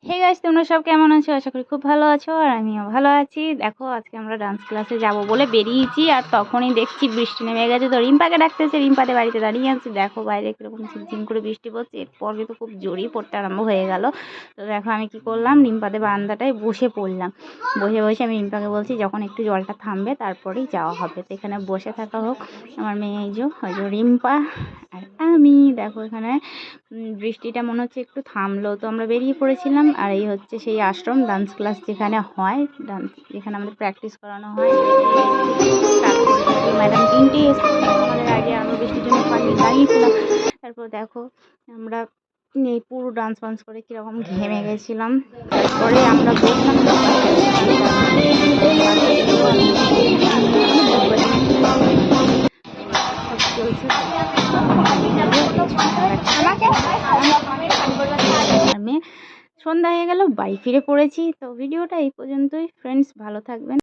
Hey guys, তোমরা সব কেমন আছো? আশা করি খুব ভালো আছো আর আমিও ভালো আছি। দেখো আজকে আমরা ডান্স ক্লাসে যাব বলে বেরিয়েছি আর তখনই দেখছি বৃষ্টি নেমে গেছে। তো রিম্পাকে ডাকতেছে, রিম্পাতে বাড়িতে দাঁড়িয়ে আছি। দেখো বাইরে কীরকম ঝিমঝিম করে বৃষ্টি পড়ছে, এরপর কিন্তু খুব জোরেই পড়তে আরম্ভ হয়ে গেল। তো দেখো আমি কি করলাম, রিম্পাতে বারান্দাটায় বসে পড়লাম। বসে বসে আমি রিম্পাকে বলছি যখন একটু জলটা থামবে তারপরেই যাওয়া হবে। তো এখানে বসে থাকা হোক। আমার মেয়ে এই যে রিম্পা আর আমি দেখো এখানে বৃষ্টিটা মনে হচ্ছে একটু থামলো, তো আমরা বেরিয়ে পড়েছিলাম। আর এই হচ্ছে সেই আশ্রম ডান্স ক্লাস যেখানে হয়, ডান্স যেখানে আমাদের প্র্যাকটিস করানো হয়। স্টার্ট করেছি ম্যাডাম 3টে আমাদের আগে, আমরা বৃষ্টির জন্য দাঁড়িয়েছিলাম। তারপর দেখো আমরা এই পুরো ডান্স ফান্স করে কীরকম ঘেমে গেছিলাম। তারপরে আমরা বসলাম সন্ধ্যা হয়ে গেল, বাড়ি ফিরে পড়েছি। তো ভিডিওটা এই পর্যন্তই ফ্রেন্ডস, ভালো থাকবেন।